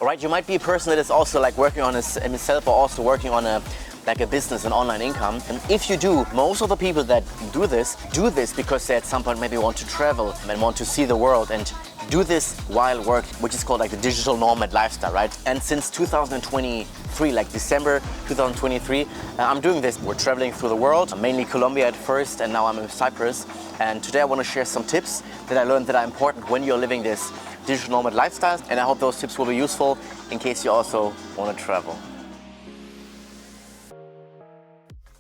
right? You might be a person that is also like working on himself or also working on a business, an online income. And if you do, most of the people that do this because they at some point maybe want to travel and want to see the world and do this while working, which is called like the digital nomad lifestyle, right? And since 2023, like December 2023, I'm doing this. We're traveling through the world, mainly Colombia at first, and now I'm in Cyprus. And today I want to share some tips that I learned that are important when you're living this digital nomad lifestyle. And I hope those tips will be useful in case you also want to travel.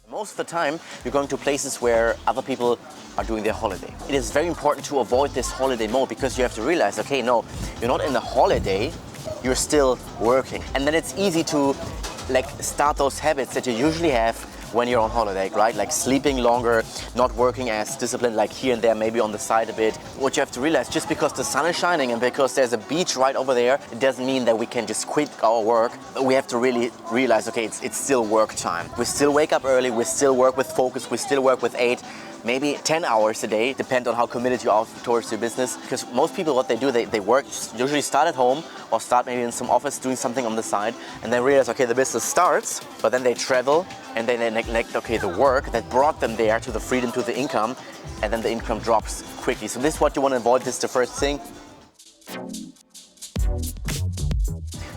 Most of the time, you're going to places where other people are doing their holiday. It is very important to avoid this holiday mode because you have to realize, okay, no, you're not in the holiday, you're still working. And then it's easy to like start those habits that you usually have when you're on holiday, right? Like sleeping longer, not working as disciplined, like here and there, maybe on the side a bit. What you have to realize, just because the sun is shining and because there's a beach right over there, it doesn't mean that we can just quit our work. We have to really realize, okay, it's still work time. We still wake up early, we still work with focus, we still work with 8, maybe 10 hours a day, depend on how committed you are towards your business. Because most people, what they do, they work, usually start at home or start maybe in some office doing something on the side, and then realize, okay, the business starts, but then they travel and then they neglect, okay, the work that brought them there to the freedom, to the income, and then the income drops quickly. So this is what you want to avoid. This is the first thing.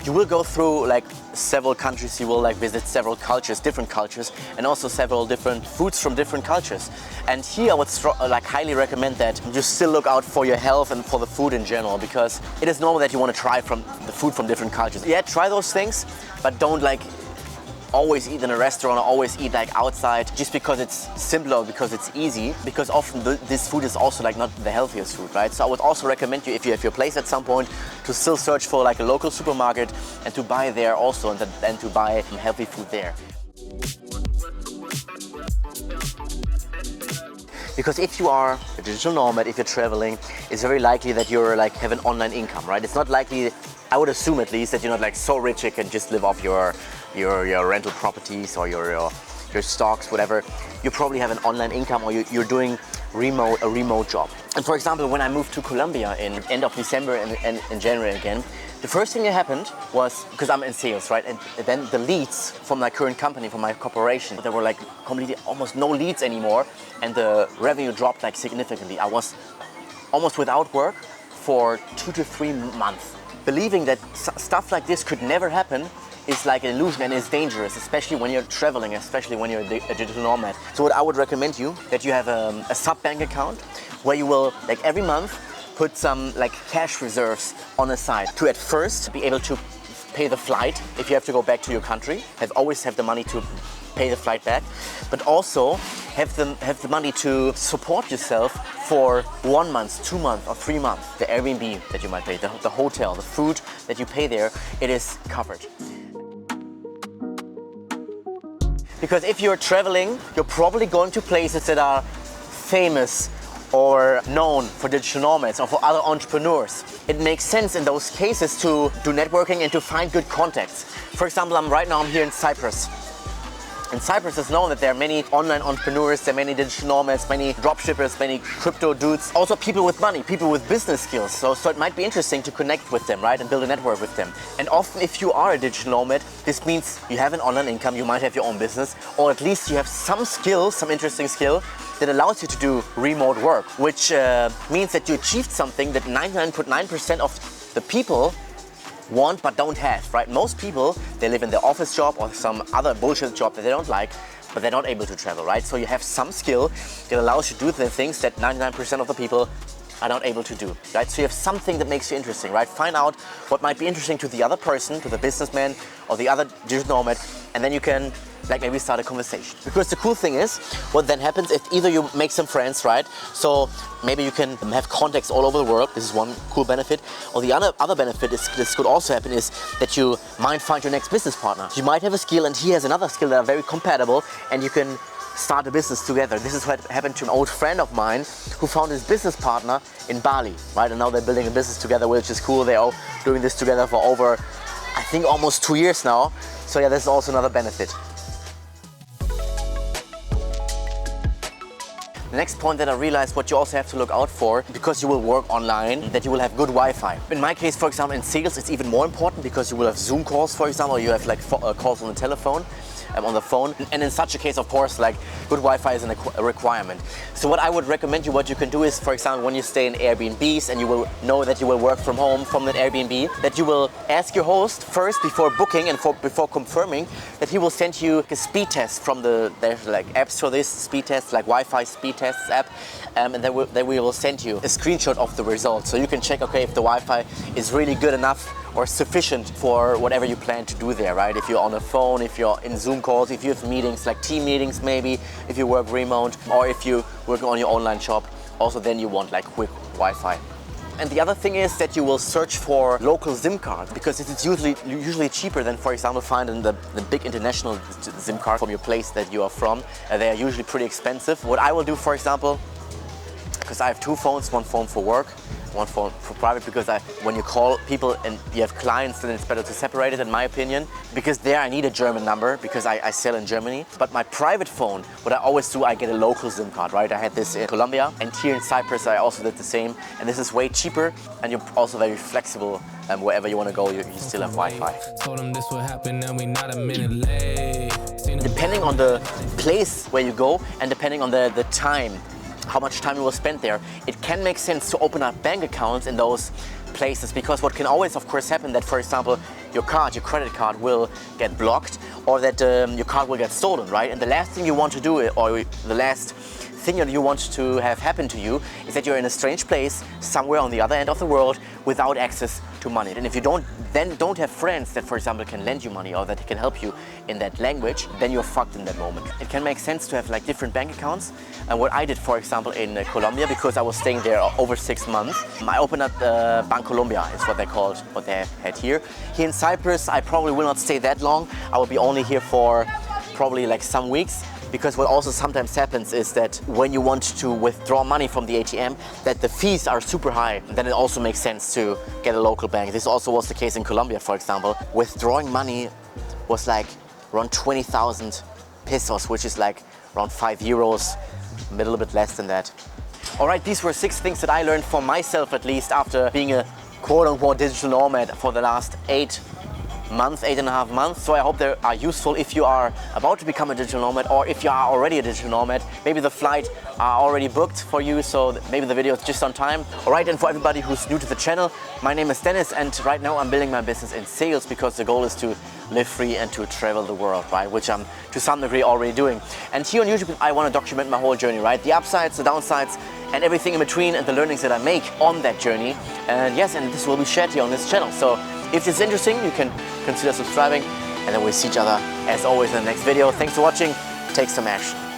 You will go through like several countries, you will like visit several cultures, different cultures, and also several different foods from different cultures. And here I would highly recommend that you still look out for your health and for the food in general, because it is normal that you want to try from the food from different cultures. Yeah, try those things, but don't like always eat in a restaurant or always eat like outside just because it's simpler, because it's easy, because often this food is also like not the healthiest food, right? So I would also recommend you, if you have your place at some point, to still search for like a local supermarket and to buy there also, and to buy healthy food there. Because if you are a digital nomad, if you're traveling, it's very likely that you're like have an online income, right? It's not likely, I would assume at least, that you're not like so rich you can just live off your rental properties or your stocks, whatever. You probably have an online income, or you're doing a remote job. And for example, when I moved to Colombia in end of December and in January again, the first thing that happened was, because I'm in sales, right? And then the leads from my current company, from my corporation, there were like completely almost no leads anymore, and the revenue dropped like significantly. I was almost without work for 2 to 3 months. Believing that stuff like this could never happen is like an illusion and is dangerous, especially when you're traveling, especially when you're a digital nomad. So what I would recommend you, that you have a sub bank account where you will like every month put some like cash reserves on the side to at first be able to pay the flight if you have to go back to your country. Always have the money to pay the flight back, but also have the money to support yourself for 1 month, 2 months, or 3 months. The Airbnb that you might pay, the hotel, the food that you pay there, it is covered. Because if you're traveling, you're probably going to places that are famous or known for digital nomads or for other entrepreneurs. It makes sense in those cases to do networking and to find good contacts. For example, right now I'm here in Cyprus. In Cyprus, it's known that there are many online entrepreneurs, there are many digital nomads, many dropshippers, many crypto dudes, also people with money, people with business skills. So it might be interesting to connect with them, right, and build a network with them. And often if you are a digital nomad, this means you have an online income, you might have your own business, or at least you have some skill, some interesting skill that allows you to do remote work, which means that you achieved something that 99.9% of the people want but don't have, right? Most people, they live in their office job or some other bullshit job that they don't like, but they're not able to travel, right? So you have some skill that allows you to do the things that 99% of the people are not able to do, right? So you have something that makes you interesting, right? Find out what might be interesting to the other person, to the businessman or the other digital nomad, and then you can like maybe start a conversation. Because the cool thing is, what then happens if either you make some friends, right? So maybe you can have contacts all over the world. This is one cool benefit. Or the other benefit is, this could also happen, is that you might find your next business partner. You might have a skill and he has another skill that are very compatible, and you can start a business together. This is what happened to an old friend of mine who found his business partner in Bali, right? And now they're building a business together, which is cool. They're all doing this together for over, I think, almost 2 years now. So yeah, this is also another benefit. The next point that I realized what you also have to look out for, because you will work online, that you will have good Wi-Fi. In my case, for example, in sales, it's even more important because you will have Zoom calls, for example, or you have like calls on the telephone. On the phone, and in such a case, of course, like good Wi-Fi is a requirement. So what I would recommend you, what you can do is, for example, when you stay in Airbnbs and you will know that you will work from home from that Airbnb, that you will ask your host first before booking and before confirming that he will send you a speed test from there's like apps for this, speed tests, like Wi-Fi speed tests app, and then we will send you a screenshot of the results, so you can check, okay, if the Wi-Fi is really good enough or sufficient for whatever you plan to do there, right? If you're on a phone, if you're in Zoom calls, if you have meetings, like team meetings maybe, if you work remote, or if you work on your online shop, also then you want like quick Wi-Fi. And the other thing is that you will search for local SIM cards, because it's usually cheaper than, for example, finding the big international SIM card from your place that you are from. They are usually pretty expensive. What I will do, for example, because I have two phones, one phone for work, one phone for private, because when you call people and you have clients, then it's better to separate it, in my opinion, because there I need a German number because I sell in Germany. But my private phone, what I always do, I get a local SIM card, right? I had this in Colombia, and here in Cyprus I also did the same, and this is way cheaper, and you're also very flexible. Wherever you want to go, you still have Wi-Fi. Depending on the place where you go and depending on the time, how much time you will spend there, it can make sense to open up bank accounts in those places, because what can always, of course, happen that, for example, your credit card will get blocked, or that your card will get stolen, right? And the last thing you want to do, or the last thing that you want to have happen to you, is that you're in a strange place somewhere on the other end of the world without access to money. And if you don't have friends that, for example, can lend you money or that can help you in that language, then you're fucked in that moment. It can make sense to have like different bank accounts. And what I did, for example, in Colombia, because I was staying there over 6 months, I opened up Bancolombia, is what they called, what they had here. Here in Cyprus, I probably will not stay that long. I will be only here for probably like some weeks. Because what also sometimes happens is that when you want to withdraw money from the ATM, that the fees are super high. Then it also makes sense to get a local bank. This also was the case in Colombia, for example. Withdrawing money was like around 20,000 pesos, which is like around 5 euros, a little bit less than that. All right, these were 6 things that I learned for myself, at least, after being a quote-unquote digital nomad for the last 8.5 months. So I hope they are useful if you are about to become a digital nomad, or if you are already a digital nomad. Maybe the flight are already booked for you, so maybe the video is just on time. All right, and for everybody who's new to the channel, my name is Dennis, and right now I'm building my business in sales, because the goal is to live free and to travel the world, right? Which I'm to some degree already doing. And here on YouTube, I want to document my whole journey, right? The upsides, the downsides, and everything in between, and the learnings that I make on that journey. And yes, and this will be shared here on this channel. So if it's interesting, you can consider subscribing, and then we'll see each other as always in the next video. Thanks for watching. Take some action.